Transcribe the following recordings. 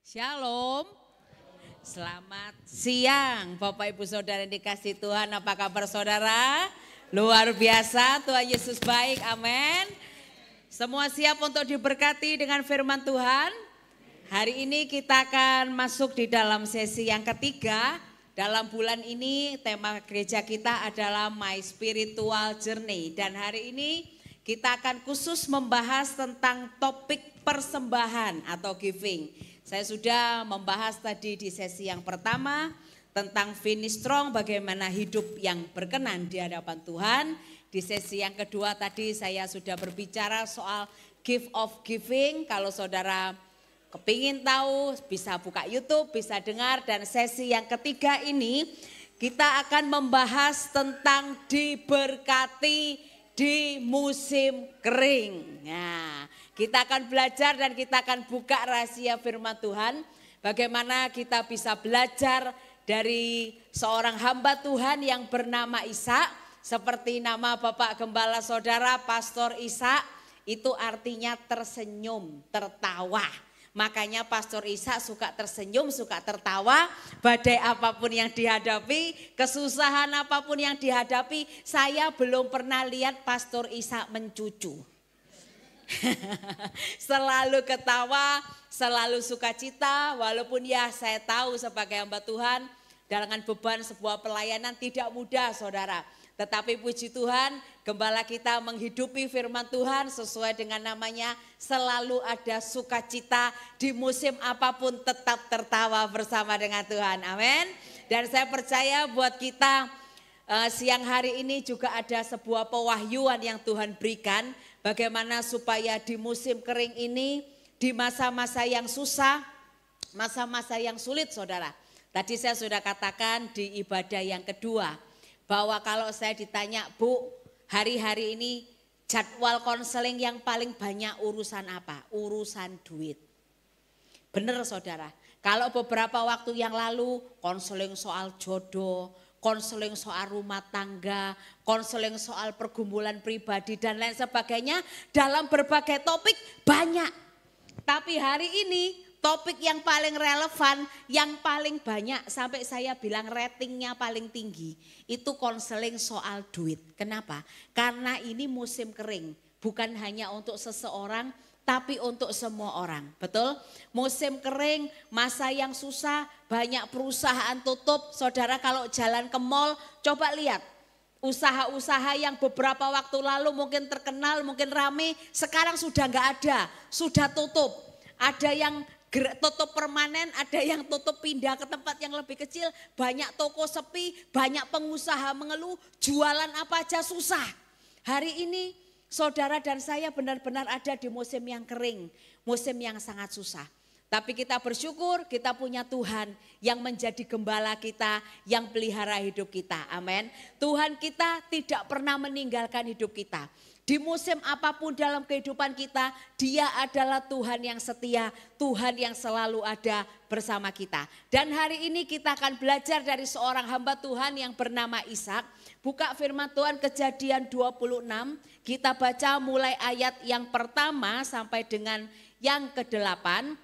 Shalom, selamat siang Bapak Ibu Saudara yang dikasih Tuhan. Apa kabar saudara? Luar biasa, Tuhan Yesus baik, amin. Semua siap untuk diberkati dengan firman Tuhan? Hari ini kita akan masuk di dalam sesi yang ketiga. Dalam bulan ini tema gereja kita adalah My Spiritual Journey. Dan hari ini kita akan khusus membahas tentang topik persembahan atau giving. Saya sudah membahas tadi di sesi yang pertama tentang finish strong, bagaimana hidup yang berkenan di hadapan Tuhan. Di sesi yang kedua tadi saya sudah berbicara soal gift of giving. Kalau saudara kepingin tahu bisa buka YouTube, bisa dengar. Dan sesi yang ketiga ini kita akan membahas tentang diberkati di musim kering. Nah, kita akan belajar dan kita akan buka rahasia firman Tuhan. Bagaimana kita bisa belajar dari seorang hamba Tuhan yang bernama Ishak. Seperti nama Bapak Gembala Saudara, Pastor Ishak, itu artinya tersenyum, tertawa. Makanya Pastor Ishak suka tersenyum, suka tertawa, badai apapun yang dihadapi, kesusahan apapun yang dihadapi, saya belum pernah lihat Pastor Ishak mencucu. Selalu ketawa, selalu sukacita, walaupun ya saya tahu sebagai hamba Tuhan, dengan beban sebuah pelayanan tidak mudah saudara. Tetapi puji Tuhan, gembala kita menghidupi firman Tuhan sesuai dengan namanya, selalu ada sukacita di musim apapun tetap tertawa bersama dengan Tuhan. Amin. Dan saya percaya buat kita siang hari ini juga ada sebuah pewahyuan yang Tuhan berikan. Bagaimana supaya di musim kering ini, di masa-masa yang susah, masa-masa yang sulit saudara. Tadi saya sudah katakan di ibadah yang kedua, bahwa kalau saya ditanya, Bu, hari-hari ini jadwal konseling yang paling banyak urusan apa? Urusan duit. Benar saudara, kalau beberapa waktu yang lalu konseling soal jodoh, konseling soal rumah tangga, konseling soal pergumulan pribadi dan lain sebagainya, dalam berbagai topik banyak. Tapi hari ini topik yang paling relevan, yang paling banyak sampai saya bilang ratingnya paling tinggi, itu konseling soal duit. Kenapa? Karena ini musim kering, bukan hanya untuk seseorang, tapi untuk semua orang. Betul? Musim kering, masa yang susah, banyak perusahaan tutup. Saudara kalau jalan ke mall, coba lihat. Usaha-usaha yang beberapa waktu lalu mungkin terkenal, mungkin rame, sekarang sudah nggak ada, sudah tutup. Ada yang tutup permanen, ada yang tutup pindah ke tempat yang lebih kecil, banyak toko sepi, banyak pengusaha mengeluh, jualan apa aja susah. Hari ini saudara dan saya benar-benar ada di musim yang kering, musim yang sangat susah. Tapi kita bersyukur kita punya Tuhan yang menjadi gembala kita, yang pelihara hidup kita. Amin. Tuhan kita tidak pernah meninggalkan hidup kita. Di musim apapun dalam kehidupan kita, Dia adalah Tuhan yang setia, Tuhan yang selalu ada bersama kita. Dan hari ini kita akan belajar dari seorang hamba Tuhan yang bernama Ishak. Buka firman Tuhan Kejadian 26, kita baca mulai ayat yang pertama sampai dengan yang ke-8.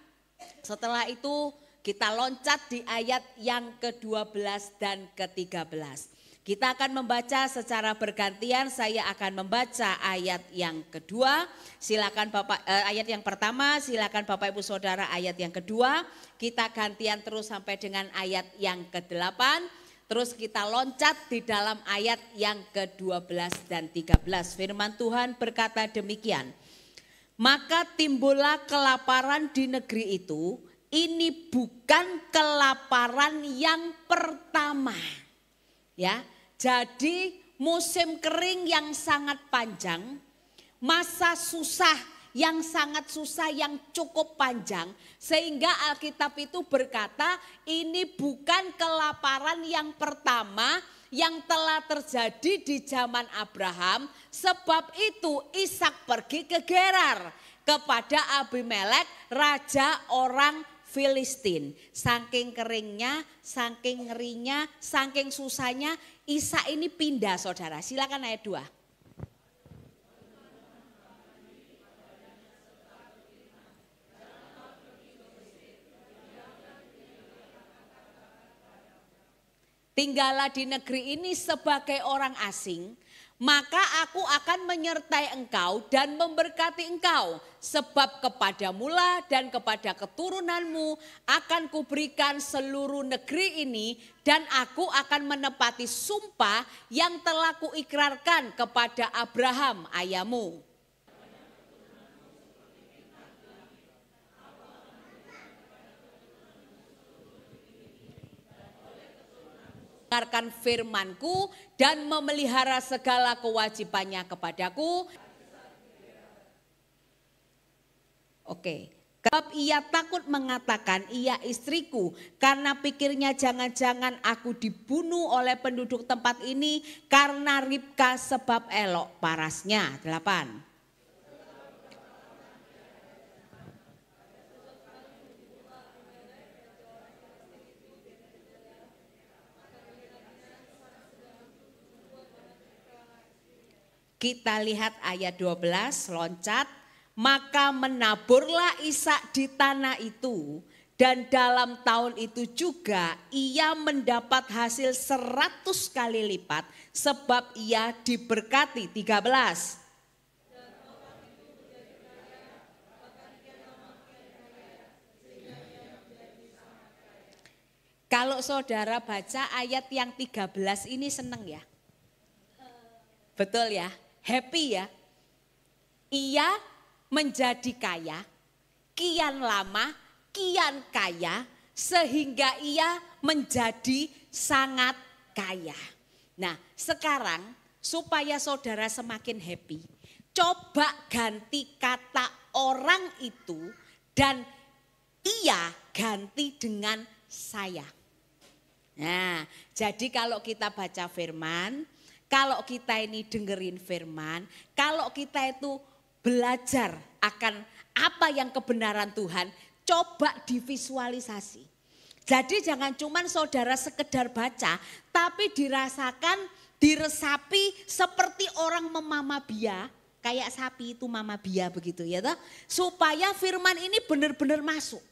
Setelah itu kita loncat di ayat yang ke-12 dan ke-13. Kita akan membaca secara bergantian, saya akan membaca ayat yang kedua, silakan ayat yang pertama, silakan Bapak Ibu Saudara ayat yang kedua, kita gantian terus sampai dengan ayat yang ke-8, terus kita loncat di dalam ayat yang ke-12 dan 13. Firman Tuhan berkata demikian, maka timbullah kelaparan di negeri itu, ini bukan kelaparan yang pertama. Ya, jadi musim kering yang sangat panjang, masa susah yang sangat susah yang cukup panjang, sehingga Alkitab itu berkata ini bukan kelaparan yang pertama yang telah terjadi di zaman Abraham. Sebab itu Ishak pergi ke Gerar kepada Abimelek, raja orang Filistin. Saking keringnya, saking ngerinya, saking susahnya, Ishak ini pindah saudara. Silakan ayat 2. tinggallah di negeri ini sebagai orang asing, maka aku akan menyertai engkau dan memberkati engkau. Sebab kepadamulah dan kepada keturunanmu akan kuberikan seluruh negeri ini, dan aku akan menepati sumpah yang telah kuikrarkan kepada Abraham ayahmu. Mendengarkan firmanku dan memelihara segala kewajibannya kepadaku. Oke. Sebab ia takut mengatakan ia istriku, karena pikirnya jangan-jangan aku dibunuh oleh penduduk tempat ini karena Ribka sebab elok parasnya. 8. Kita lihat ayat 12, loncat. Maka menaburlah Ishak di tanah itu, dan dalam tahun itu juga ia mendapat hasil 100 kali lipat, sebab ia diberkati. 13. Kalau saudara baca ayat yang 13 ini seneng ya? Betul ya? Happy ya? Ia menjadi kaya, kian lama, kian kaya, sehingga ia menjadi sangat kaya. Nah sekarang supaya saudara semakin happy, coba ganti kata orang itu dan ia ganti dengan saya. Nah jadi kalau kita baca firman, kalau kita ini dengerin firman, kalau kita itu belajar akan apa yang kebenaran Tuhan, coba divisualisasi. Jadi jangan cuman saudara sekedar baca, tapi dirasakan, diresapi seperti orang memama bia, kayak sapi itu mama bia begitu ya toh, supaya firman ini benar-benar masuk.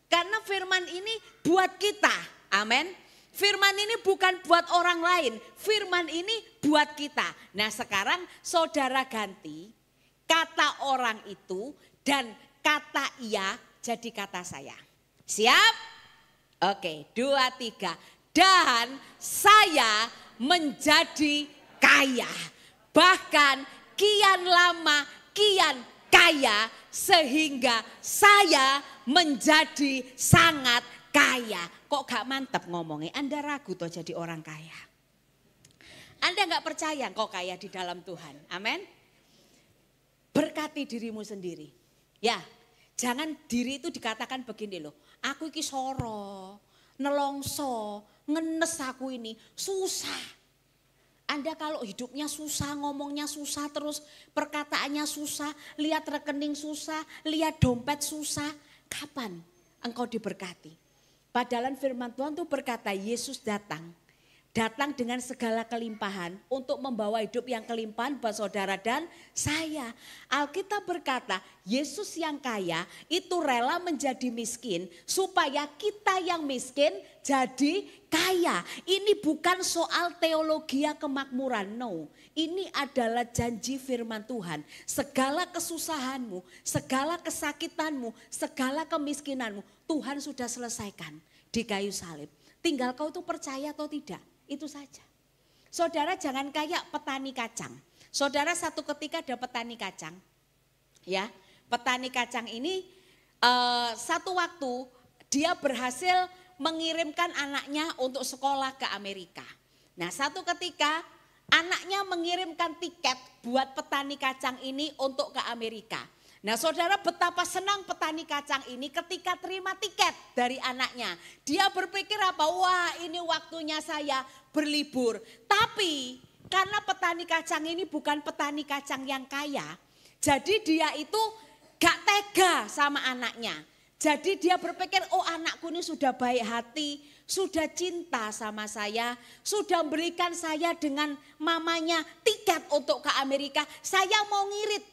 Karena firman ini buat kita, amin. Firman ini bukan buat orang lain, firman ini buat kita. Nah sekarang saudara ganti kata orang itu dan kata ia jadi kata saya. Siap? Oke, 2, 3. Dan saya menjadi kaya. Bahkan kian lama, kian kaya, sehingga saya menjadi sangat kaya. Kok gak mantap ngomongnya? Anda ragu toh jadi orang kaya. Anda gak percaya kok kaya di dalam Tuhan. Amin. Berkati dirimu sendiri. Ya, jangan diri itu dikatakan begini loh. Aku iki soro, nelongso, ngenes aku ini. Susah. Anda kalau hidupnya susah, ngomongnya susah, terus perkataannya susah, lihat rekening susah, lihat dompet susah. Kapan engkau diberkati? Padahal firman Tuhan itu berkata Yesus datang dengan segala kelimpahan untuk membawa hidup yang kelimpahan buat saudara dan saya. Alkitab berkata Yesus yang kaya itu rela menjadi miskin supaya kita yang miskin jadi kaya. Ini bukan soal teologi kemakmuran, no. Ini adalah janji firman Tuhan. Segala kesusahanmu, segala kesakitanmu, segala kemiskinanmu Tuhan sudah selesaikan di kayu salib. Tinggal kau itu percaya atau tidak. Itu saja. Saudara jangan kayak petani kacang. Saudara satu ketika ada petani kacang. Ya, petani kacang ini satu waktu dia berhasil mengirimkan anaknya untuk sekolah ke Amerika. Nah, satu ketika anaknya mengirimkan tiket buat petani kacang ini untuk ke Amerika. Nah saudara betapa senang petani kacang ini ketika terima tiket dari anaknya. Dia berpikir apa? Wah ini waktunya saya berlibur. Tapi karena petani kacang ini bukan petani kacang yang kaya. Jadi dia itu gak tega sama anaknya. Jadi dia berpikir oh anakku ini sudah baik hati, sudah cinta sama saya, sudah memberikan saya dengan mamanya tiket untuk ke Amerika. Saya mau ngirit.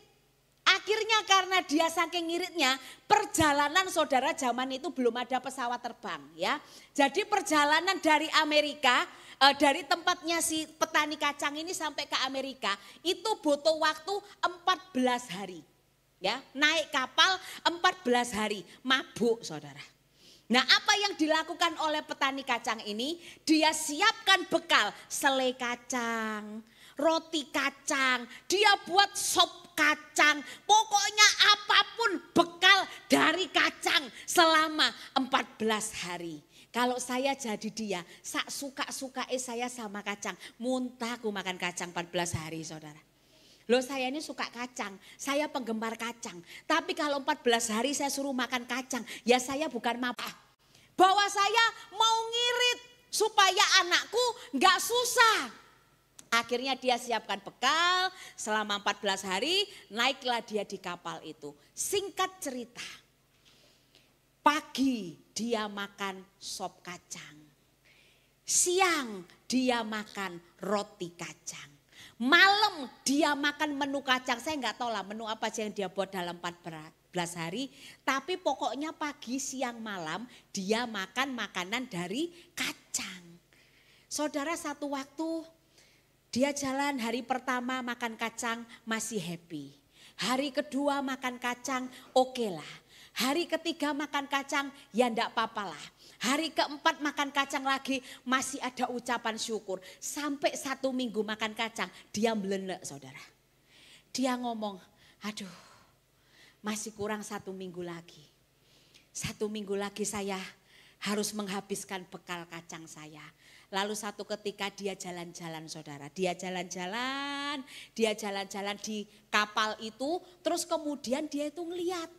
Akhirnya karena dia saking ngiritnya, perjalanan saudara zaman itu belum ada pesawat terbang ya. Jadi perjalanan dari Amerika, dari tempatnya si petani kacang ini sampai ke Amerika itu butuh waktu 14 hari. Ya, naik kapal 14 hari, mabuk saudara. Nah, apa yang dilakukan oleh petani kacang ini? Dia siapkan bekal, selai kacang, roti kacang, dia buat sop kacang, pokoknya apapun bekal dari kacang selama 14 hari. Kalau saya jadi dia, suka-suka saya sama kacang, muntah aku makan kacang 14 hari saudara. Loh saya ini suka kacang, saya penggemar kacang. Tapi kalau 14 hari saya suruh makan kacang, ya saya bukan mabuk. Bahwa saya mau ngirit supaya anakku gak susah. Akhirnya dia siapkan bekal selama 14 hari, naiklah dia di kapal itu. Singkat cerita, pagi dia makan sop kacang. Siang dia makan roti kacang. Malam dia makan menu kacang, saya nggak tahu lah menu apa aja yang dia buat dalam 14 hari. Tapi pokoknya pagi, siang, malam dia makan makanan dari kacang. Saudara satu waktu dia jalan hari pertama makan kacang masih happy. Hari kedua makan kacang oke lah. Hari ketiga makan kacang ya enggak apa-apa lah. Hari keempat makan kacang lagi masih ada ucapan syukur. Sampai 1 minggu makan kacang dia melenek saudara. Dia ngomong aduh masih kurang 1 minggu lagi. 1 minggu lagi saya harus menghabiskan bekal kacang saya. Lalu satu ketika dia jalan-jalan saudara. Dia jalan-jalan di kapal itu. Terus kemudian dia itu ngeliat.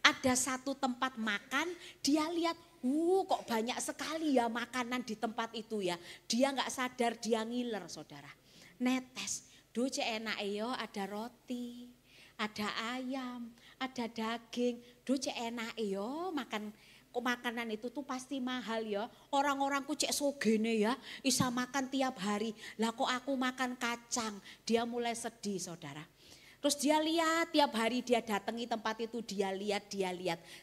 Ada satu tempat makan, dia lihat, kok banyak sekali ya makanan di tempat itu ya. Dia gak sadar, dia ngiler saudara. Netes, cek enak yo ada roti, ada ayam, ada daging. Cek enak yo makanan itu tuh pasti mahal ya. Orang-orang ku cek sogene ya, bisa makan tiap hari. Lah kok aku makan kacang, dia mulai sedih saudara. Terus dia lihat tiap hari dia datangi tempat itu dia lihat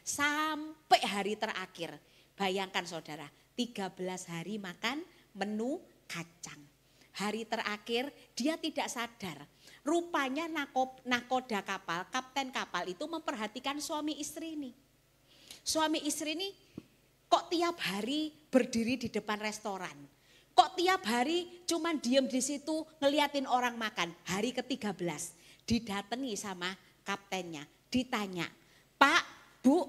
sampai hari terakhir. Bayangkan saudara 13 hari makan menu kacang. Hari terakhir dia tidak sadar. Rupanya nakoda kapal, kapten kapal itu memperhatikan suami istri ini. Suami istri ini kok tiap hari berdiri di depan restoran. Kok tiap hari cuman diem di situ ngeliatin orang makan. Hari ke-13. Didatangi sama kaptennya, ditanya, Pak, Bu,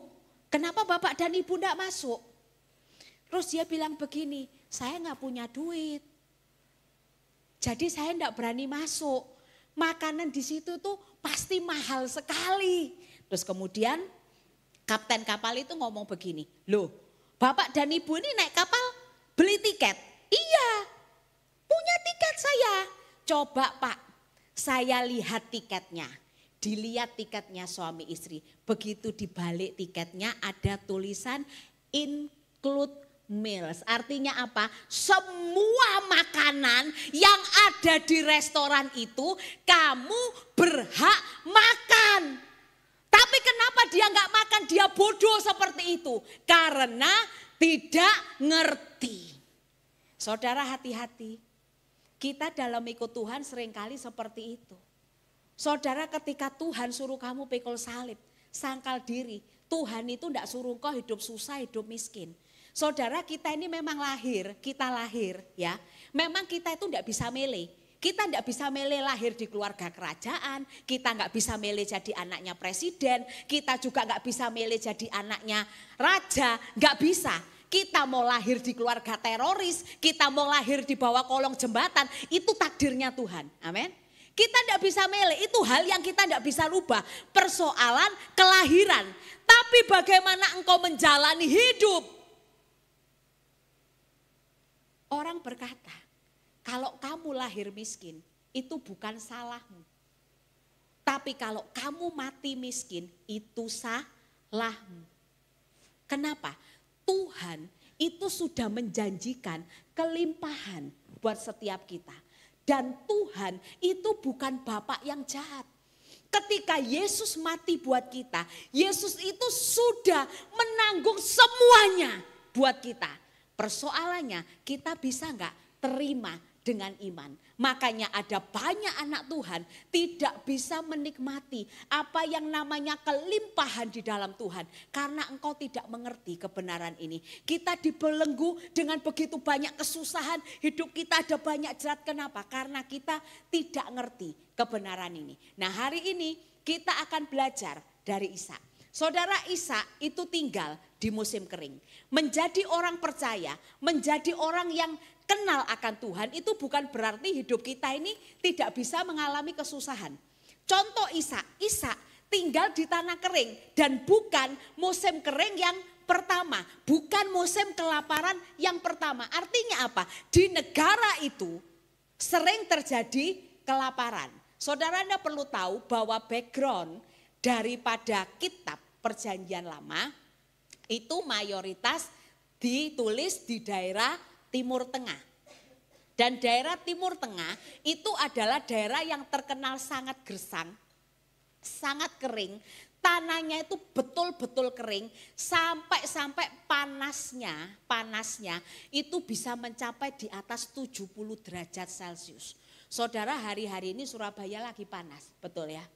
kenapa Bapak dan Ibu enggak masuk? Terus dia bilang begini, saya enggak punya duit. Jadi saya enggak berani masuk. Makanan di situ tuh pasti mahal sekali. Terus kemudian kapten kapal itu ngomong begini, loh Bapak dan Ibu ini naik kapal beli tiket? Iya, punya tiket saya. Coba Pak. Saya lihat tiketnya, dilihat tiketnya suami istri. Begitu dibalik tiketnya ada tulisan include meals. Artinya apa? Semua makanan yang ada di restoran itu kamu berhak makan. Tapi kenapa dia nggak makan? Dia bodoh seperti itu. Karena tidak ngerti. Saudara hati-hati. Kita dalam ikut Tuhan seringkali seperti itu. Saudara ketika Tuhan suruh kamu pikul salib, sangkal diri. Tuhan itu tidak suruh kau hidup susah, hidup miskin. Saudara kita ini memang kita lahir ya. Memang kita itu tidak bisa milih. Kita tidak bisa milih lahir di keluarga kerajaan. Kita nggak bisa milih jadi anaknya presiden. Kita juga nggak bisa milih jadi anaknya raja. Nggak bisa. Kita mau lahir di keluarga teroris, kita mau lahir di bawah kolong jembatan, itu takdirnya Tuhan. Amin. Kita tidak bisa milih, itu hal yang kita tidak bisa rubah. Persoalan kelahiran. Tapi bagaimana engkau menjalani hidup? Orang berkata, kalau kamu lahir miskin, itu bukan salahmu. Tapi kalau kamu mati miskin, itu salahmu. Kenapa? Tuhan itu sudah menjanjikan kelimpahan buat setiap kita. Dan Tuhan itu bukan Bapak yang jahat. Ketika Yesus mati buat kita, Yesus itu sudah menanggung semuanya buat kita. Persoalannya kita bisa enggak terima dengan iman. Makanya ada banyak anak Tuhan tidak bisa menikmati apa yang namanya kelimpahan di dalam Tuhan. Karena engkau tidak mengerti kebenaran ini. Kita dibelenggu dengan begitu banyak kesusahan. Hidup kita ada banyak jerat. Kenapa? Karena kita tidak ngerti kebenaran ini. Nah, hari ini kita akan belajar dari Ishak. Saudara, Ishak itu tinggal di musim kering. Menjadi orang percaya, menjadi orang yang kenal akan Tuhan itu bukan berarti hidup kita ini tidak bisa mengalami kesusahan. Contoh Ishak tinggal di tanah kering dan bukan musim kering yang pertama, bukan musim kelaparan yang pertama. Artinya apa? Di negara itu sering terjadi kelaparan. Saudara, Anda perlu tahu bahwa background daripada kitab Perjanjian Lama itu mayoritas ditulis di daerah Timur Tengah. Dan daerah Timur Tengah itu adalah daerah yang terkenal sangat gersang, sangat kering. Tanahnya itu betul-betul kering sampai panasnya itu bisa mencapai di atas 70 derajat Celcius. Saudara, hari-hari ini Surabaya lagi panas, betul ya?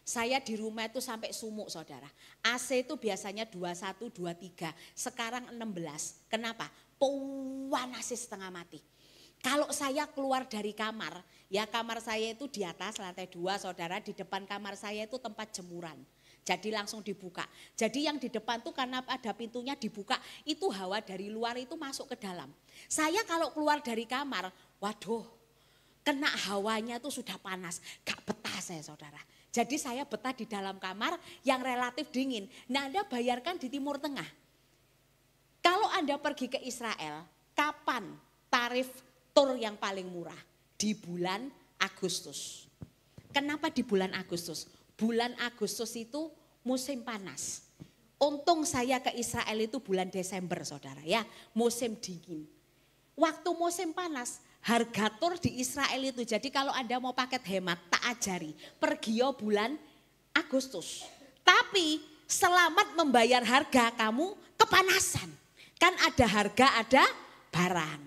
Saya di rumah itu sampai sumuk, saudara. AC itu biasanya 21, 23, sekarang 16. Kenapa? Panas setengah mati. Kalau saya keluar dari kamar, ya kamar saya itu di atas lantai 2, saudara. Di depan kamar saya itu tempat jemuran. Jadi langsung dibuka. Jadi yang di depan tuh karena ada pintunya dibuka, itu hawa dari luar itu masuk ke dalam. Saya kalau keluar dari kamar, waduh, kena hawanya tuh sudah panas. Gak betah saya, saudara. Jadi saya betah di dalam kamar yang relatif dingin. Nah, Anda bayarkan di Timur Tengah. Kalau Anda pergi ke Israel, kapan tarif tur yang paling murah? Di bulan Agustus. Kenapa di bulan Agustus? Bulan Agustus itu musim panas. Untung saya ke Israel itu bulan Desember, saudara ya, musim dingin. Waktu musim panas, harga tur di Israel itu, jadi kalau Anda mau paket hemat, tak ajari, pergi bulan Agustus. Tapi selamat membayar harga, kamu kepanasan. Kan ada harga, ada barang.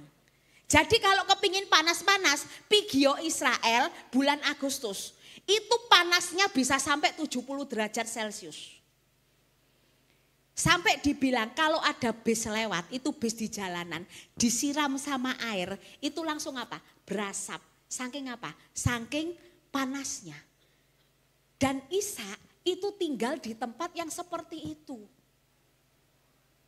Jadi kalau kepingin panas-panas, pergi Israel bulan Agustus. Itu panasnya bisa sampai 70 derajat Celcius. Sampai dibilang kalau ada bis lewat, itu bis di jalanan, disiram sama air, itu langsung apa? Berasap. Saking apa? Saking panasnya. Dan Ishak itu tinggal di tempat yang seperti itu.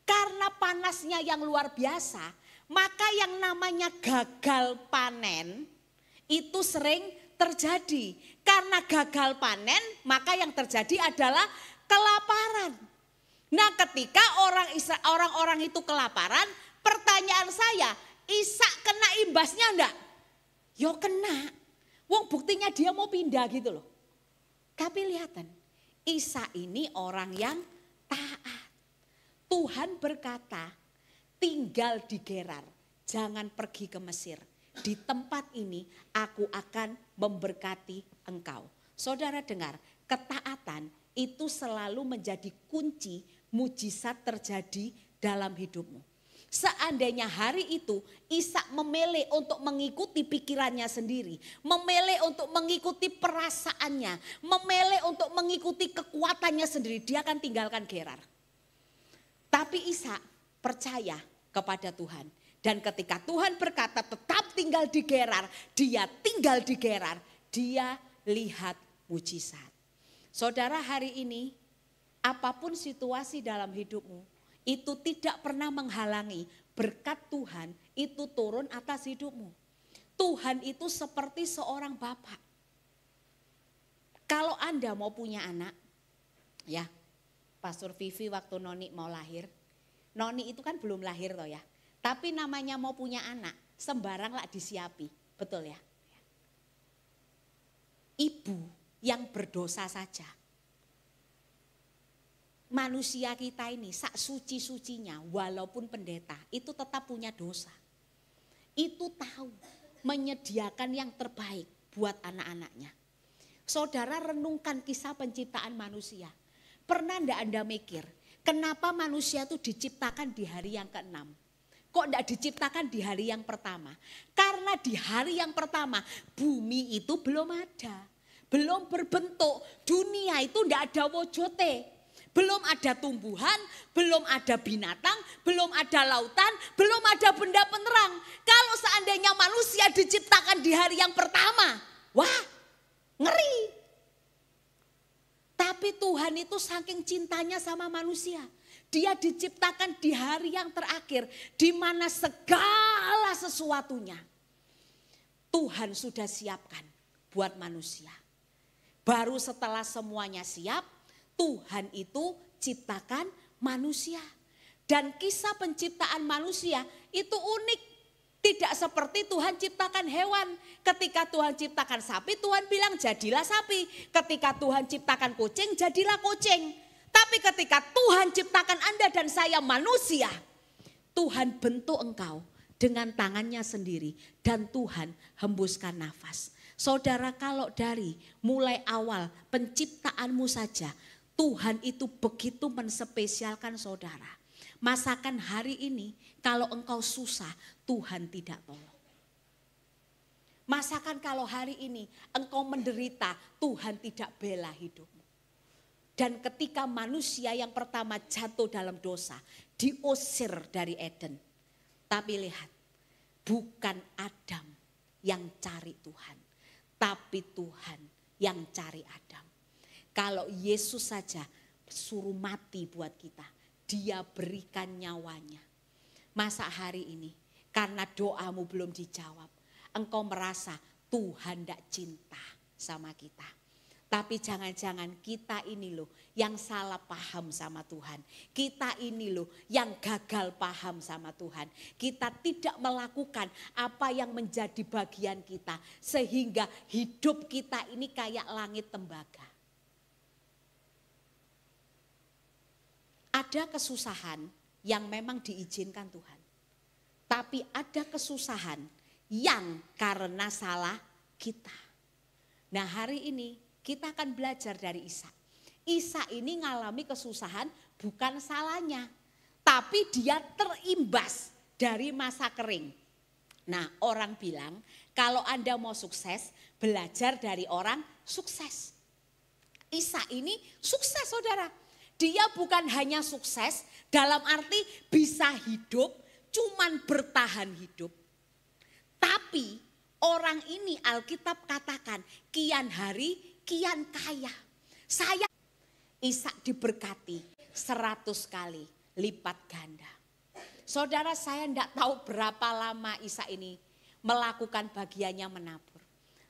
Karena panasnya yang luar biasa, maka yang namanya gagal panen itu sering terjadi. Karena gagal panen, maka yang terjadi adalah kelaparan. Nah, ketika orang-orang itu kelaparan, pertanyaan saya, Ishak kena imbasnya enggak? Yo kena. Wong buktinya dia mau pindah gitu loh. Tapi lihatan, Ishak ini orang yang taat. Tuhan berkata, tinggal di Gerar, jangan pergi ke Mesir. Di tempat ini aku akan memberkati engkau. Saudara dengar, ketaatan itu selalu menjadi kunci mujizat terjadi dalam hidupmu. Seandainya hari itu Ishak memilih untuk mengikuti pikirannya sendiri, memilih untuk mengikuti perasaannya, memilih untuk mengikuti kekuatannya sendiri, dia akan tinggalkan Gerar. Tapi Ishak percaya kepada Tuhan. Dan ketika Tuhan berkata tetap tinggal di Gerar, dia tinggal di Gerar, dia lihat mujizat. Saudara, hari ini apapun situasi dalam hidupmu, itu tidak pernah menghalangi berkat Tuhan itu turun atas hidupmu. Tuhan itu seperti seorang bapak. Kalau Anda mau punya anak, ya, Pastor Vivi waktu Noni mau lahir, Noni itu kan belum lahir toh ya, tapi namanya mau punya anak, sembarang lah disiapi, betul ya. Ibu yang berdosa saja, manusia kita ini sak suci-sucinya walaupun pendeta itu tetap punya dosa. Itu tahu menyediakan yang terbaik buat anak-anaknya. Saudara renungkan kisah penciptaan manusia. Pernah enggak Anda mikir, kenapa manusia itu diciptakan di hari yang ke-6? Kok enggak diciptakan di hari yang pertama? Karena di hari yang pertama bumi itu belum ada. Belum berbentuk, dunia itu enggak ada wujudnya. Belum ada tumbuhan, belum ada binatang, belum ada lautan, belum ada benda penerang. Kalau seandainya manusia diciptakan di hari yang pertama, wah ngeri. Tapi Tuhan itu saking cintanya sama manusia. Dia diciptakan di hari yang terakhir, di mana segala sesuatunya Tuhan sudah siapkan buat manusia. Baru setelah semuanya siap, Tuhan itu ciptakan manusia. Dan kisah penciptaan manusia itu unik. Tidak seperti Tuhan ciptakan hewan. Ketika Tuhan ciptakan sapi, Tuhan bilang jadilah sapi. Ketika Tuhan ciptakan kucing, jadilah kucing. Tapi ketika Tuhan ciptakan Anda dan saya manusia, Tuhan bentuk engkau dengan tangannya sendiri. Dan Tuhan hembuskan nafas. Saudara, kalau dari mulai awal penciptaanmu saja, Tuhan itu begitu menspesialkan saudara. Masakan hari ini kalau engkau susah, Tuhan tidak tolong. Masakan kalau hari ini engkau menderita, Tuhan tidak bela hidupmu. Dan ketika manusia yang pertama jatuh dalam dosa, diusir dari Eden. Tapi lihat, bukan Adam yang cari Tuhan, tapi Tuhan yang cari Adam. Kalau Yesus saja suruh mati buat kita, Dia berikan nyawanya. Masa hari ini karena doamu belum dijawab, engkau merasa Tuhan tidak cinta sama kita. Tapi jangan-jangan kita ini loh yang salah paham sama Tuhan. Kita ini loh yang gagal paham sama Tuhan. Kita tidak melakukan apa yang menjadi bagian kita. Sehingga hidup kita ini kayak langit tembaga. Ada kesusahan yang memang diizinkan Tuhan. Tapi ada kesusahan yang karena salah kita. Nah hari ini kita akan belajar dari Ishak. Ishak ini ngalami kesusahan bukan salahnya. Tapi dia terimbas dari masa kering. Nah orang bilang kalau Anda mau sukses belajar dari orang sukses. Ishak ini sukses saudara. Dia bukan hanya sukses dalam arti bisa hidup, cuman bertahan hidup. Tapi orang ini Alkitab katakan kian hari kian kaya. Saya Ishak diberkati 100 kali lipat ganda. Saudara saya tidak tahu berapa lama Ishak ini melakukan bagiannya menabur.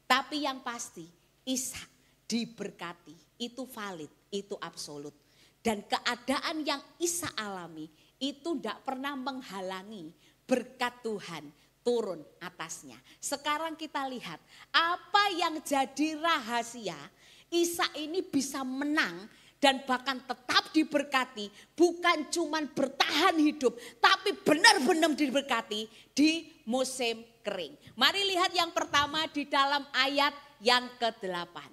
Tapi yang pasti Ishak diberkati, itu valid, itu absolut. Dan keadaan yang Ishak alami itu tidak pernah menghalangi berkat Tuhan turun atasnya. Sekarang kita lihat apa yang jadi rahasia Ishak ini bisa menang dan bahkan tetap diberkati. Bukan cuma bertahan hidup tapi benar-benar diberkati di musim kering. Mari lihat yang pertama di dalam ayat yang ke-8.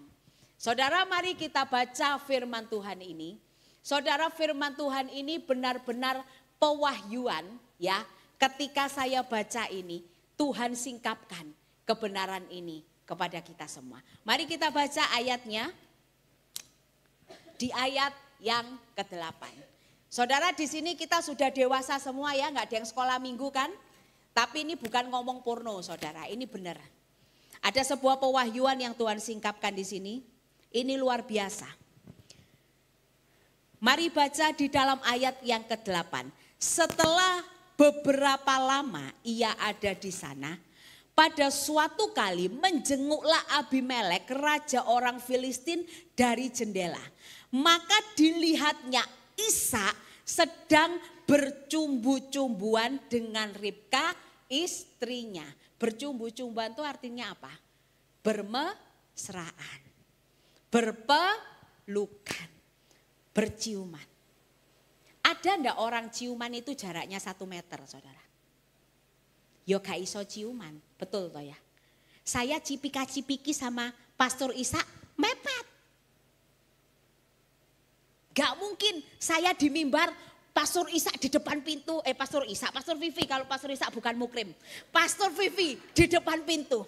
Saudara mari kita baca firman Tuhan ini. Saudara firman Tuhan ini benar-benar pewahyuan ya. Ketika saya baca ini Tuhan singkapkan kebenaran ini kepada kita semua. Mari kita baca ayatnya di ayat yang ke-8. Saudara di sini kita sudah dewasa semua ya, nggak ada yang sekolah minggu kan? Tapi ini bukan ngomong porno saudara, ini benar. Ada sebuah pewahyuan yang Tuhan singkapkan di sini. Ini luar biasa. Mari baca di dalam ayat yang ke-8. Setelah beberapa lama ia ada di sana, pada suatu kali menjenguklah Abimelek, raja orang Filistin dari jendela. Maka dilihatnya Ishak sedang bercumbu-cumbuan dengan Ribka istrinya. Bercumbu-cumbuan itu artinya apa? Bermesraan, berpelukan. Berciuman. Ada ndak orang ciuman itu jaraknya 1 meter saudara? Yo gak iso ciuman, betul toh ya? Saya cipika-cipiki sama Pastor Ishak mepet. Gak mungkin saya di mimbar, Pastor Ishak di depan pintu, Pastor Vivi, kalau Pastor Ishak bukan mukrim. Pastor Vivi di depan pintu.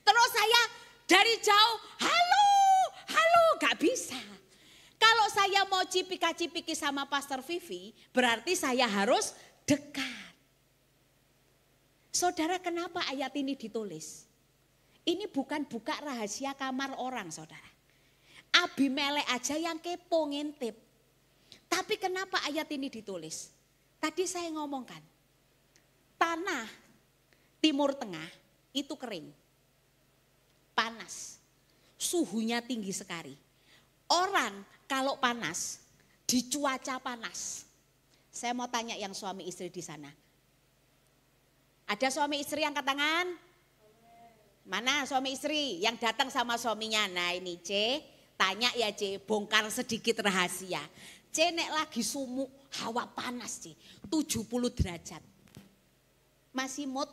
Terus saya dari jauh, halo, gak bisa. Kalau saya mau cipika-cipiki sama Pastor Vivi, berarti saya harus dekat. Saudara, kenapa ayat ini ditulis? Ini bukan buka rahasia kamar orang, saudara. Abimelek aja yang kepo ngintip. Tapi kenapa ayat ini ditulis? Tadi saya ngomongkan, tanah Timur Tengah itu kering, panas, suhunya tinggi sekali. Orang kalau panas, di cuaca panas. Saya mau tanya yang suami istri di sana. Ada suami istri angkat tangan? Mana suami istri yang datang sama suaminya? Nah ini C, tanya ya C, bongkar sedikit rahasia. C nek lagi sumuk, hawa panas C, 70 derajat. Masih mood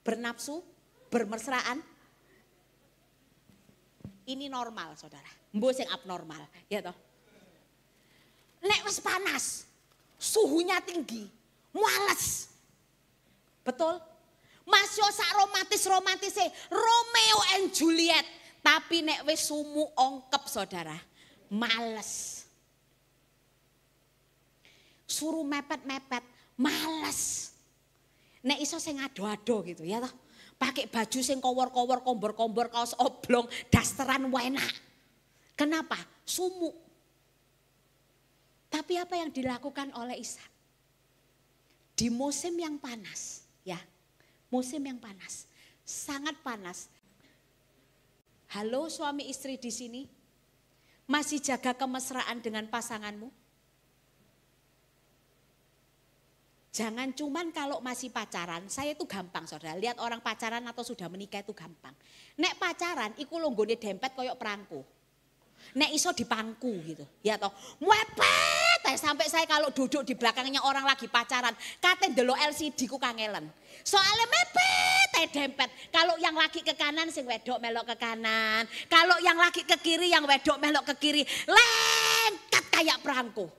bernafsu, bermesraan? Ini normal saudara, mbok sing abnormal, ya toh. Nek wis panas, suhunya tinggi, males. Betul? Masih sak romantis-romantisnya Romeo and Juliet. Tapi nek wis sumu ongkep saudara, males. Suruh mepet-mepet, males. Nek iso sing ado-ado gitu ya toh. Pakai baju sing kowor-kowor, kombor-kombor, kaos oblong, dasteran enak. Kenapa? Sumu. Tapi apa yang dilakukan oleh Ishak? Di musim yang panas, ya. Musim yang panas, sangat panas. Halo suami istri di sini, masih jaga kemesraan dengan pasanganmu? Jangan cuman kalau masih pacaran, saya itu gampang saudara. Lihat orang pacaran atau sudah menikah itu gampang. Nek pacaran, iku longgone dempet koyok perangko. Nek iso dipangku gitu, ya toh. Mepet, sampai saya kalau duduk di belakangnya orang lagi pacaran, kate ndelok LCD ku kangelen. Soalnya mepet, dempet. Kalau yang lagi ke kanan, sing wedok melok ke kanan. Kalau yang lagi ke kiri, yang wedok melok ke kiri. Lengket kayak perangko.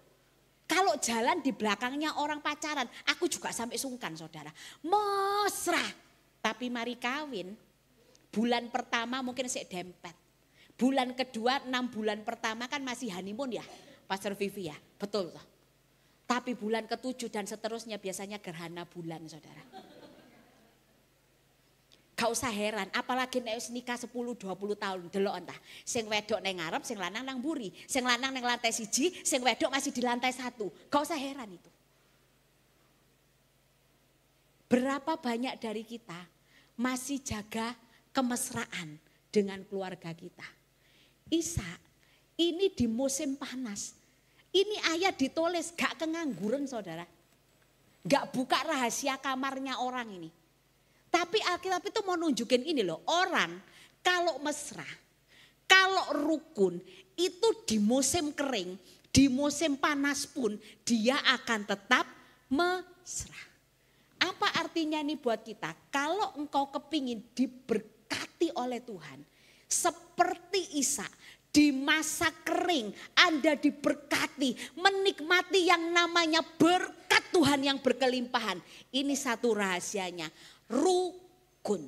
Kalau jalan di belakangnya orang pacaran, aku juga sampai sungkan saudara. Mesra, tapi mari kawin, bulan pertama mungkin sik dempet. Bulan kedua, 6 bulan pertama kan masih honeymoon ya, Pastor Vivi ya, betul toh. Tapi bulan ke-7 dan seterusnya biasanya gerhana bulan saudara. Gak usah heran, apalagi nek wis nikah 10-20 tahun delok entah. Sing wedok nang ngarep, sing lanang nang mburi. Sing lanang nang lantai 1, sing wedok masih di lantai 1. Gak usah heran itu. Berapa banyak dari kita masih jaga kemesraan dengan keluarga kita. Ishak, ini di musim panas. Ini ayat ditulis gak kengangguran saudara. Gak buka rahasia kamarnya orang ini. Tapi Alkitab itu mau nunjukin ini loh, orang kalau mesra, kalau rukun itu di musim kering, di musim panas pun dia akan tetap mesra. Apa artinya nih buat kita? Kalau engkau kepingin diberkati oleh Tuhan, seperti Ishak di masa kering Anda diberkati, menikmati yang namanya berkat Tuhan yang berkelimpahan. Ini satu rahasianya. Rukun.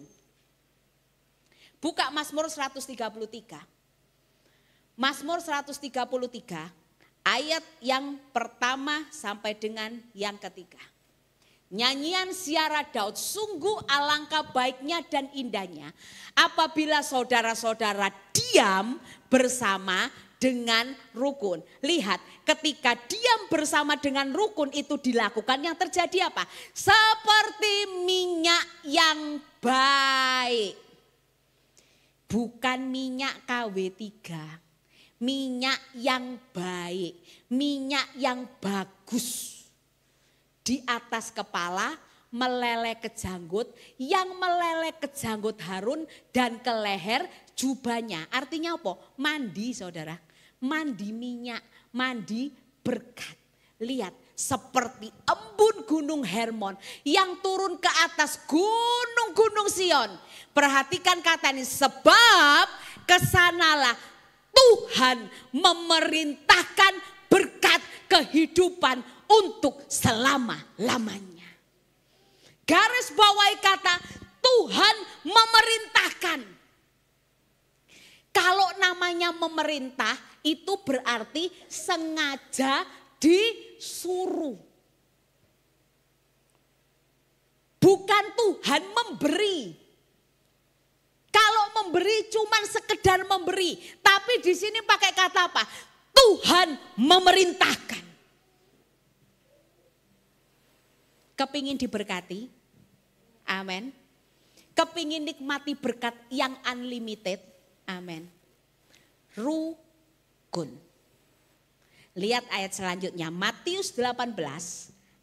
Buka Mazmur 133. Mazmur 133 ayat yang pertama sampai dengan yang ketiga. Nyanyian Ziarah Daud, sungguh alangkah baiknya dan indahnya apabila saudara-saudara diam bersama dengan rukun. Lihat, ketika diam bersama dengan rukun itu dilakukan, yang terjadi apa? Seperti minyak yang baik. Bukan minyak KW3. Minyak yang baik. Minyak yang bagus. Di atas kepala meleleh ke janggut, yang meleleh ke janggut Harun dan ke leher jubahnya. Artinya apa? Mandi saudara. Mandi minyak, mandi berkat. Lihat, seperti embun gunung Hermon yang turun ke atas gunung-gunung Sion. Perhatikan kata ini, sebab kesanalah Tuhan memerintahkan berkat kehidupan untuk selama-lamanya. Garis bawahi kata Tuhan memerintahkan. Kalau namanya memerintah itu berarti sengaja disuruh. Bukan Tuhan memberi. Kalau memberi cuman sekedar memberi, tapi di sini pakai kata apa? Tuhan memerintahkan. Kepingin diberkati? Amin. Kepingin nikmati berkat yang unlimited? Amin. Rukun. Lihat ayat selanjutnya, Matius 18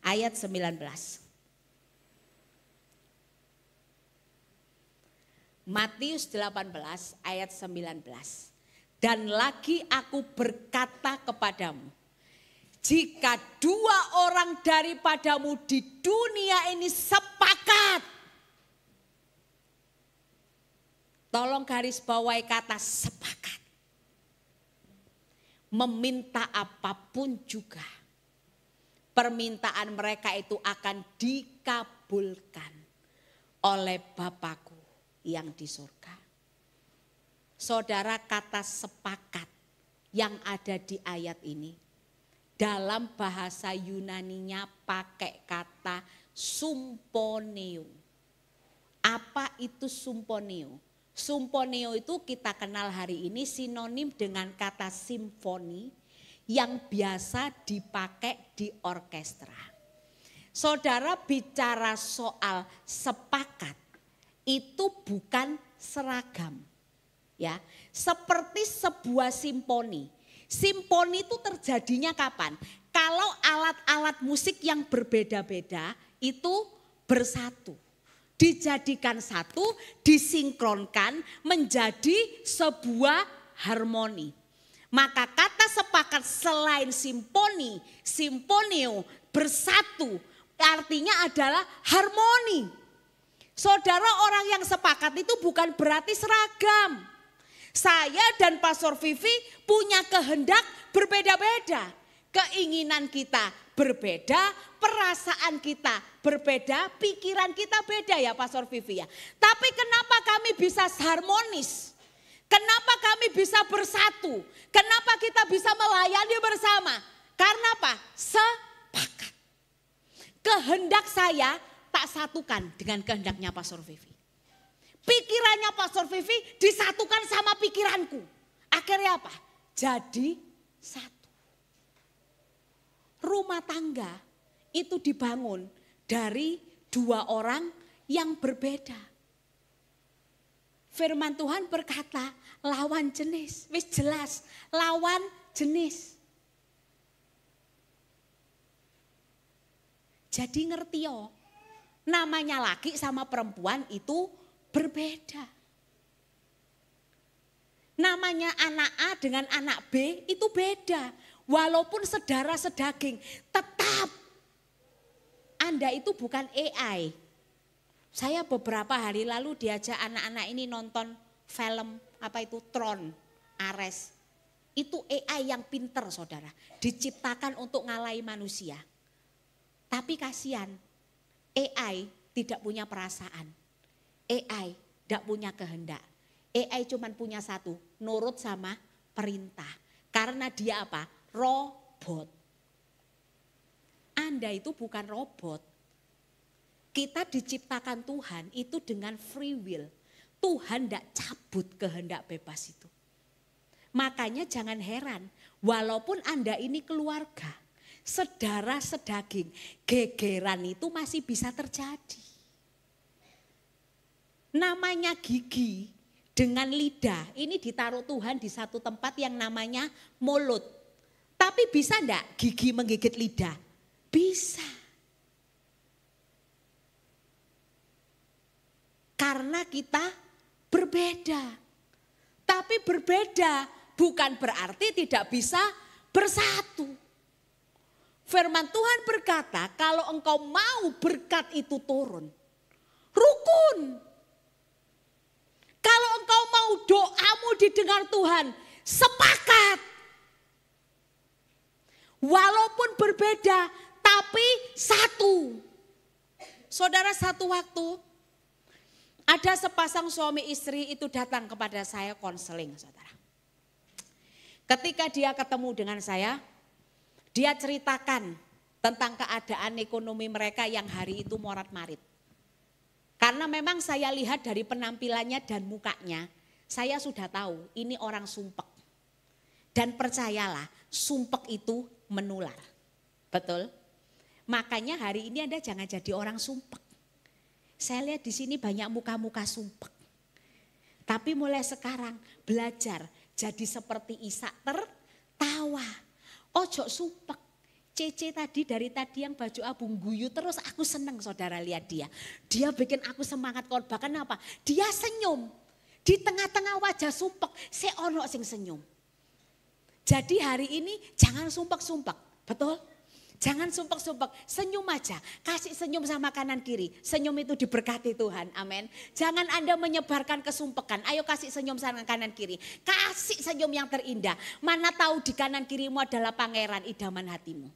ayat 19. Matius 18 ayat 19. Dan lagi aku berkata kepadamu, jika dua orang daripadamu di dunia ini sepakat. Tolong garis bawahi kata sepakat. Meminta apapun juga, permintaan mereka itu akan dikabulkan oleh Bapakku yang di surga. Saudara, kata sepakat yang ada di ayat ini dalam bahasa Yunaninya pakai kata sumponeo. Apa itu sumponeo? Sumponeo itu kita kenal hari ini sinonim dengan kata simfoni yang biasa dipakai di orkestra. Saudara, bicara soal sepakat itu bukan seragam. Ya, seperti sebuah simponi. Simponi itu terjadinya kapan? Kalau alat-alat musik yang berbeda-beda itu bersatu. Dijadikan satu, disinkronkan menjadi sebuah harmoni. Maka kata sepakat selain simponi, simponio, bersatu artinya adalah harmoni. Saudara, orang yang sepakat itu bukan berarti seragam. Saya dan Pastor Vivi punya kehendak berbeda-beda. Keinginan kita berbeda, perasaan kita berbeda, pikiran kita beda ya Pastor Vivi ya. Tapi kenapa kami bisa harmonis? Kenapa kami bisa bersatu? Kenapa kita bisa melayani bersama? Karena apa? Sepakat. Kehendak saya tak satukan dengan kehendaknya Pastor Vivi. Pikirannya Pastor Vivi disatukan sama pikiranku. Akhirnya apa? Jadi satu. Rumah tangga itu dibangun dari dua orang yang berbeda. Firman Tuhan berkata lawan jenis. Wis jelas, lawan jenis. Jadi ngerti yo, namanya laki sama perempuan itu berbeda. Namanya anak A dengan anak B itu beda. Walaupun saudara sedaging, tetap Anda itu bukan AI. Saya beberapa hari lalu diajak anak-anak ini nonton film apa itu Tron, Ares. Itu AI yang pinter saudara, diciptakan untuk ngalahi manusia. Tapi kasihan, AI tidak punya perasaan. AI tidak punya kehendak. AI cuma punya satu, nurut sama perintah. Karena dia apa? Robot. Anda itu bukan robot. Kita diciptakan Tuhan itu dengan free will. Tuhan tidak cabut kehendak bebas itu. Makanya jangan heran, walaupun Anda ini keluarga, saudara sedaging, gegeran itu masih bisa terjadi. Namanya gigi dengan lidah, ini ditaruh Tuhan di satu tempat yang namanya mulut. Tapi bisa enggak gigi menggigit lidah? Bisa. Karena kita berbeda. Tapi berbeda bukan berarti tidak bisa bersatu. Firman Tuhan berkata, kalau engkau mau berkat itu turun, rukun. Kalau engkau mau doamu didengar Tuhan, sepakat. Walaupun berbeda, tapi satu. Saudara, satu waktu ada sepasang suami istri itu datang kepada saya konseling, saudara. Ketika dia ketemu dengan saya, dia ceritakan tentang keadaan ekonomi mereka yang hari itu morat-marit. Karena memang saya lihat dari penampilannya dan mukanya, saya sudah tahu ini orang sumpek. Dan percayalah, sumpek itu menular. Betul? Makanya hari ini Anda jangan jadi orang sumpek. Saya lihat di sini banyak muka-muka sumpek. Tapi mulai sekarang belajar jadi seperti Ishak, tertawa. Ojo sumpek. Cece tadi dari tadi yang baju abu guyu terus aku seneng, saudara, lihat dia. Dia bikin aku semangat khotbah. Kenapa? Dia senyum. Di tengah-tengah wajah sumpek, seono sing senyum. Jadi hari ini jangan sumpek-sumpek. Betul? Jangan sumpek-sumpek, senyum aja. Kasih senyum sama kanan kiri. Senyum itu diberkati Tuhan, amin. Jangan Anda menyebarkan kesumpekan. Ayo kasih senyum sama kanan kiri. Kasih senyum yang terindah. Mana tahu di kanan kirimu adalah pangeran idaman hatimu.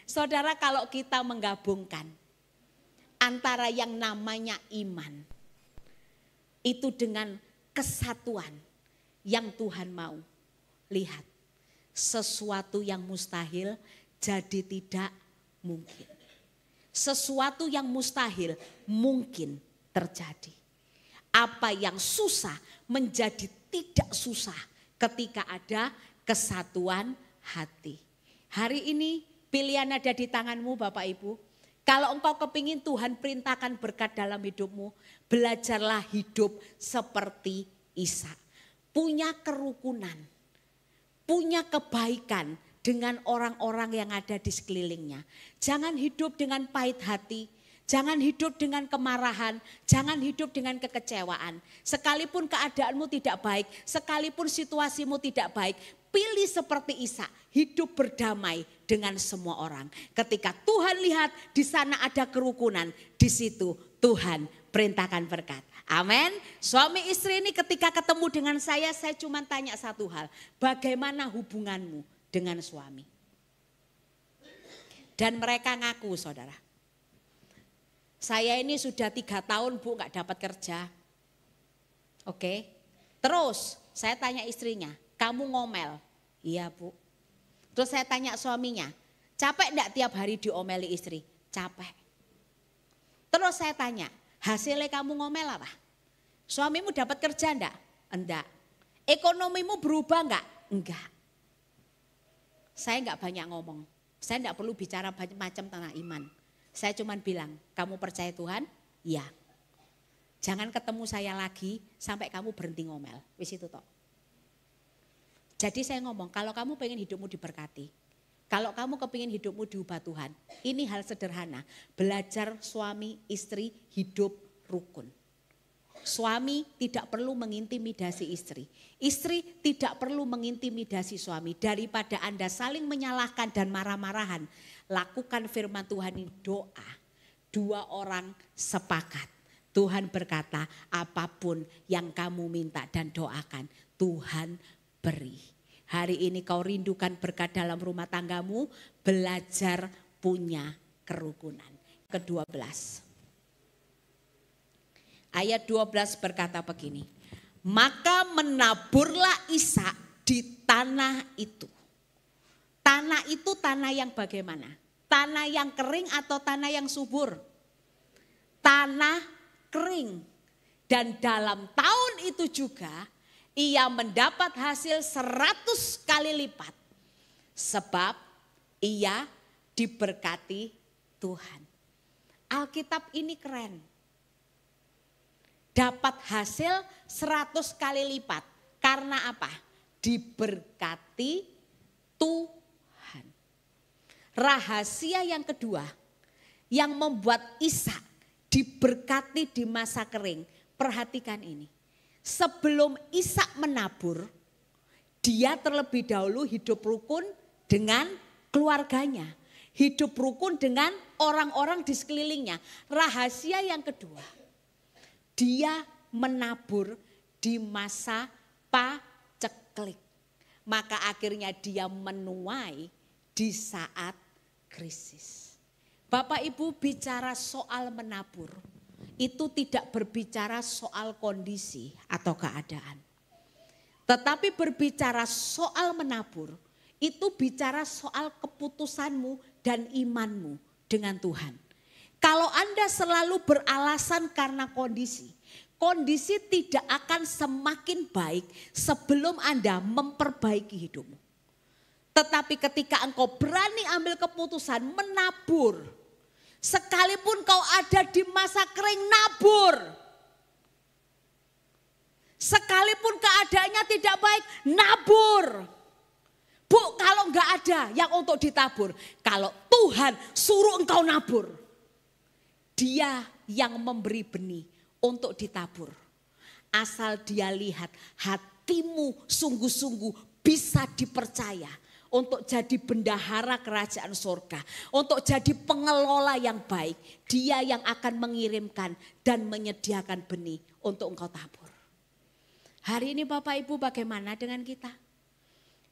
Saudara, kalau kita menggabungkan antara yang namanya iman itu dengan kesatuan yang Tuhan mau, lihat, sesuatu yang mustahil jadi tidak mungkin. Sesuatu yang mustahil mungkin terjadi. Apa yang susah menjadi tidak susah ketika ada kesatuan hati. Hari ini pilihan ada di tanganmu, Bapak Ibu. Kalau engkau kepingin Tuhan perintahkan berkat dalam hidupmu, belajarlah hidup seperti Ishak. Punya kerukunan, punya kebaikan dengan orang-orang yang ada di sekelilingnya. Jangan hidup dengan pahit hati, jangan hidup dengan kemarahan, jangan hidup dengan kekecewaan. Sekalipun keadaanmu tidak baik, sekalipun situasimu tidak baik, pilih seperti Ishak, hidup berdamai dengan semua orang. Ketika Tuhan lihat di sana ada kerukunan, di situ Tuhan perintahkan berkat. Amin. Suami istri ini ketika ketemu dengan saya cuma tanya satu hal. Bagaimana hubunganmu dengan suami? Dan mereka ngaku, saudara. Saya ini sudah 3 tahun, Bu, gak dapat kerja. Oke. Terus saya tanya istrinya, kamu ngomel? Iya, Bu. Terus saya tanya suaminya, capek enggak tiap hari diomeli istri? Capek. Terus saya tanya, hasilnya kamu ngomel apa? Suamimu dapat kerja enggak? Enggak. Ekonomimu berubah enggak? Enggak. Saya enggak banyak ngomong. Saya enggak perlu bicara banyak macam tentang iman. Saya cuma bilang, kamu percaya Tuhan? Iya. Jangan ketemu saya lagi sampai kamu berhenti ngomel. Wis itu toh. Jadi saya ngomong, kalau kamu pengen hidupmu diberkati, kalau kamu kepingin hidupmu diubah Tuhan, ini hal sederhana, belajar suami istri hidup rukun. Suami tidak perlu mengintimidasi istri, istri tidak perlu mengintimidasi suami. Daripada Anda saling menyalahkan dan marah-marahan, lakukan firman Tuhan ini, doa. 2 orang sepakat. Tuhan berkata, apapun yang kamu minta dan doakan, Tuhan beri. Hari ini kau rindukan berkat dalam rumah tanggamu, belajar punya kerukunan. Ke-12. Ayat 12 berkata begini. Maka menaburlah Ishak di tanah itu. Tanah itu tanah yang bagaimana? Tanah yang kering atau tanah yang subur? Tanah kering. Dan dalam tahun itu juga ia mendapat hasil 100 kali lipat. Sebab ia diberkati Tuhan. Alkitab ini keren. Dapat hasil 100 kali lipat. Karena apa? Diberkati Tuhan. Rahasia yang kedua yang membuat Ishak diberkati di masa kering. Perhatikan ini. Sebelum Ishak menabur, Dia terlebih dahulu hidup rukun dengan keluarganya. Hidup rukun dengan orang-orang di sekelilingnya. Rahasia yang kedua, dia menabur di masa paceklik. Maka akhirnya dia menuai di saat krisis. Bapak Ibu bicara soal menabur, itu tidak berbicara soal kondisi atau keadaan. Tetapi berbicara soal menabur, itu bicara soal keputusanmu dan imanmu dengan Tuhan. Kalau Anda selalu beralasan karena kondisi, kondisi tidak akan semakin baik sebelum Anda memperbaiki hidupmu. Tetapi ketika engkau berani ambil keputusan menabur, sekalipun kau ada di masa kering, nabur. Sekalipun keadaannya tidak baik, nabur. Bu, kalau enggak ada yang untuk ditabur, kalau Tuhan suruh engkau nabur, Dia yang memberi benih untuk ditabur. Asal dia lihat hatimu sungguh-sungguh bisa dipercaya untuk jadi bendahara kerajaan surga, untuk jadi pengelola yang baik. Dia yang akan mengirimkan dan menyediakan benih untuk engkau tabur. Hari ini Bapak Ibu bagaimana dengan kita?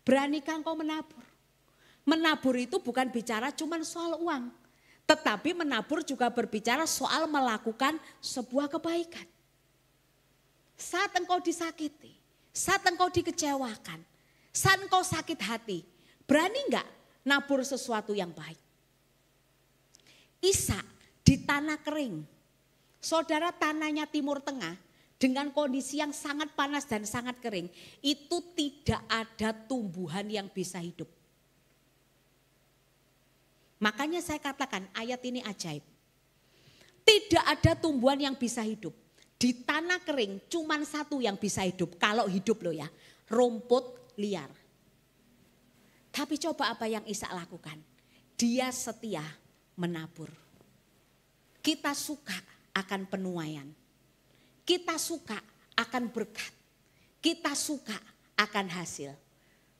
Beranikah engkau menabur? Menabur itu bukan bicara cuma soal uang. Tetapi menabur juga berbicara soal melakukan sebuah kebaikan. Saat engkau disakiti, saat engkau dikecewakan, saat engkau sakit hati, berani enggak nabur sesuatu yang baik? Ishak di tanah kering. Saudara, tanahnya Timur Tengah dengan kondisi yang sangat panas dan sangat kering, itu tidak ada tumbuhan yang bisa hidup. Makanya saya katakan ayat ini ajaib. Tidak ada tumbuhan yang bisa hidup. Di tanah kering cuman satu yang bisa hidup. Kalau hidup loh ya, rumput liar. Tapi coba apa yang Ishak lakukan? Dia setia menabur. Kita suka akan penuaian. Kita suka akan berkat. Kita suka akan hasil.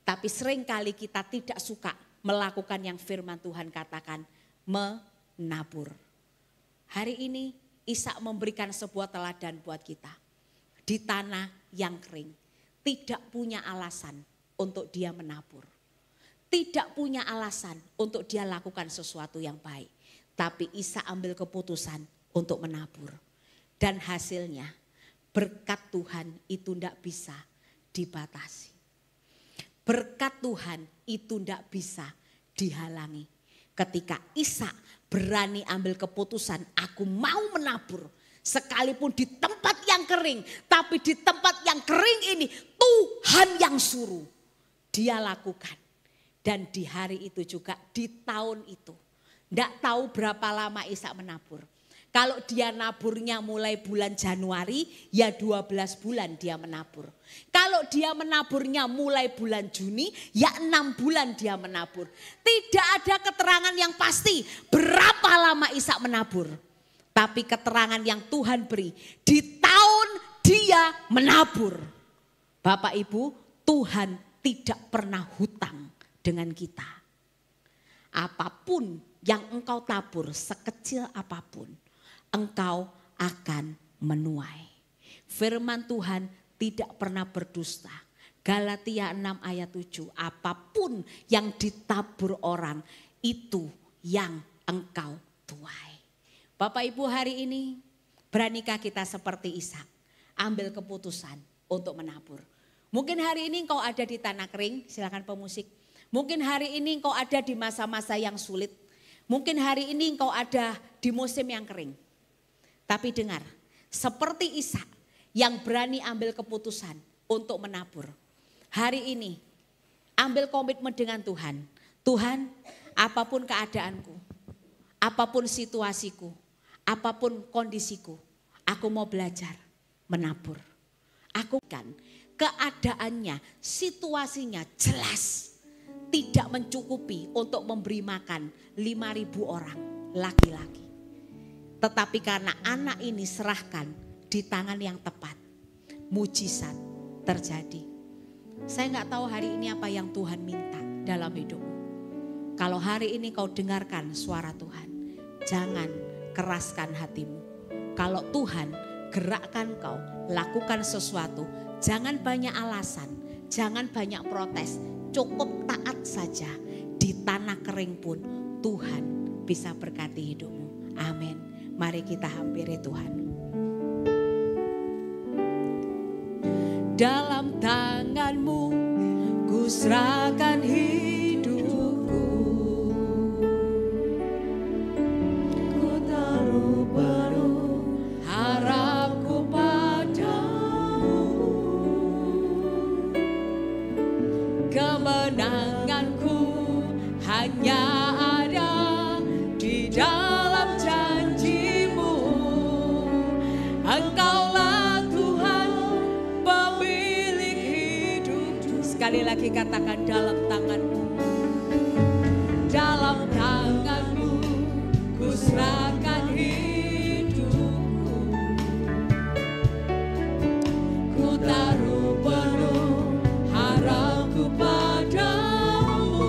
Tapi seringkali kita tidak suka melakukan yang firman Tuhan katakan, menabur. Hari ini Ishak memberikan sebuah teladan buat kita. Di tanah yang kering, tidak punya alasan untuk dia menabur. Tidak punya alasan untuk dia lakukan sesuatu yang baik. Tapi Ishak ambil keputusan untuk menabur. Dan hasilnya berkat Tuhan itu tidak bisa dibatasi. Berkat Tuhan itu tidak bisa dihalangi. Ketika Ishak berani ambil keputusan, aku mau menabur. Sekalipun di tempat yang kering, tapi di tempat yang kering ini Tuhan yang suruh. Dia lakukan. Dan di hari itu juga, di tahun itu. Tidak tahu berapa lama Ishak menabur. Kalau dia naburnya mulai bulan Januari, ya 12 bulan dia menabur. Kalau dia menaburnya mulai bulan Juni, ya 6 bulan dia menabur. Tidak ada keterangan yang pasti berapa lama Ishak menabur. Tapi keterangan yang Tuhan beri, di tahun dia menabur. Bapak Ibu, Tuhan tidak pernah hutang dengan kita. Apapun yang engkau tabur, sekecil apapun, engkau akan menuai. Firman Tuhan tidak pernah berdusta. Galatia 6 ayat 7. Apapun yang ditabur orang, itu yang engkau tuai. Bapak Ibu, hari ini beranikah kita seperti Ishak? Ambil keputusan untuk menabur. Mungkin hari ini engkau ada di tanah kering, silakan pemusik. Mungkin hari ini engkau ada di masa-masa yang sulit. Mungkin hari ini engkau ada di musim yang kering. Tapi dengar, seperti Ishak yang berani ambil keputusan untuk menabur. Hari ini ambil komitmen dengan Tuhan. Tuhan, apapun keadaanku, apapun situasiku, apapun kondisiku, aku mau belajar menabur. Aku kan keadaannya, situasinya jelas tidak mencukupi untuk memberi makan 5.000 orang laki-laki. Tetapi karena anak ini serahkan di tangan yang tepat, mujizat terjadi. Saya nggak tahu hari ini apa yang Tuhan minta dalam hidupmu. Kalau hari ini kau dengarkan suara Tuhan, jangan keraskan hatimu. Kalau Tuhan gerakkan kau, lakukan sesuatu, jangan banyak alasan, jangan banyak protes, cukup taat saja. Di tanah kering pun Tuhan bisa berkati hidupmu. Amin. Mari kita hampiri Tuhan. Dalam tangan-Mu ku serahkan hidupku. Ku taruh penuh harapku padamu. Kemenanganku hanya ada di dalam janji-Mu. Engkaulah Tuhan pemilik hidup. Sekali lagi katakan, dalam tangan-Mu. Dalam tangan-Mu ku serahkan hidupku. Ku taruh penuh harapku padamu.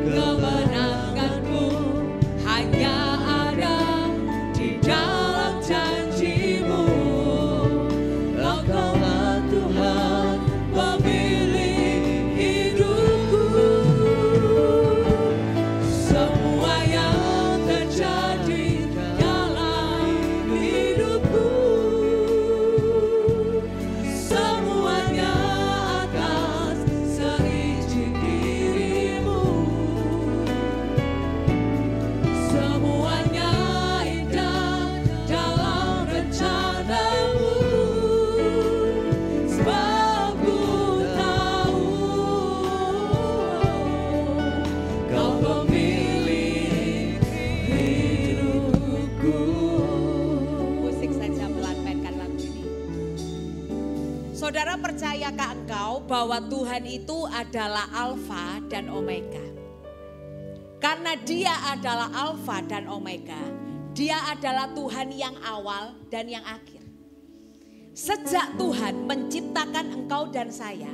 Kemenanganku hanya ada di dalam janji-Mu. Engkaulah Tuhan pemilik hidupku. Semua yang terjadi dalam hidupku, semuanya atas seizin diri-Mu. Semuanya indah dalam rencana-Mu. Sebab ku tahu Kau pemilik hidupku. Musik saja pelan, mainkan lagu ini. Saudara, percayakah engkau bahwa Tuhan itu adalah Alfa dan Omega? Karena Dia adalah Alfa dan Omega, Dia adalah Tuhan yang awal dan yang akhir. Sejak Tuhan menciptakan engkau dan saya,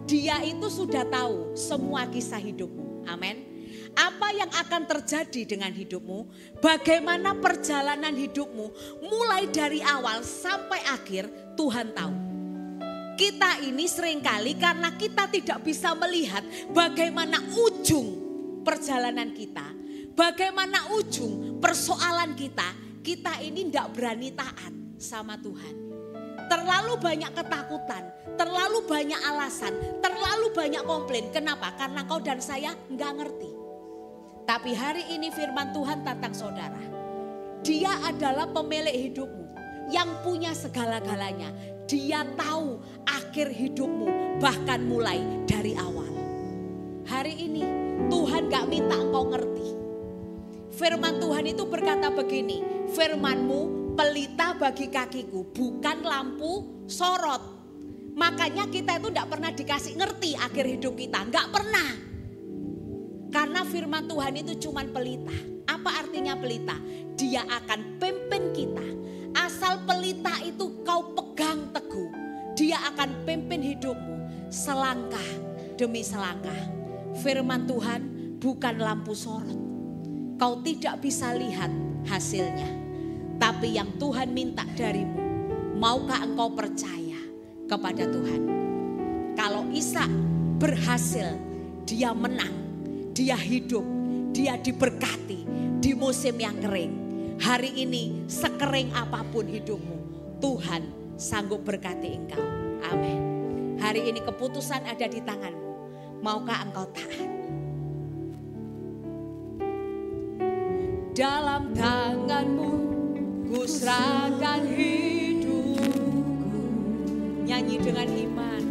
Dia itu sudah tahu semua kisah hidupmu. Amin. Apa yang akan terjadi dengan hidupmu, bagaimana perjalanan hidupmu, mulai dari awal sampai akhir, Tuhan tahu. Kita ini seringkali karena kita tidak bisa melihat bagaimana ujung perjalanan kita, bagaimana ujung persoalan kita, kita ini tidak berani taat sama Tuhan. Terlalu banyak ketakutan, terlalu banyak alasan, terlalu banyak komplain. Kenapa? Karena kau dan saya nggak ngerti. Tapi hari ini firman Tuhan tentang saudara. Dia adalah pemilik hidupmu, yang punya segala-galanya. Dia tahu akhir hidupmu, bahkan mulai dari awal. Hari ini Tuhan gak minta engkau ngerti. Firman Tuhan itu berkata begini, firman-Mu pelita bagi kakiku, bukan lampu sorot. Makanya kita itu gak pernah dikasih ngerti akhir hidup kita, gak pernah. Karena firman Tuhan itu cuma pelita. Apa artinya pelita? Dia akan pimpin kita. Asal pelita itu kau pegang teguh, Dia akan pimpin hidupmu selangkah demi selangkah. Firman Tuhan bukan lampu sorot. Kau tidak bisa lihat hasilnya. Tapi yang Tuhan minta darimu, maukah engkau percaya kepada Tuhan? Kalau Ishak berhasil, dia menang, dia hidup, dia diberkati di musim yang kering. Hari ini sekering apapun hidupmu, Tuhan sanggup berkati engkau. Amin. Hari ini keputusan ada di tanganmu. Maukah engkau taat? Dalam tangan-Mu ku serahkan hidupku. Nyanyi dengan iman.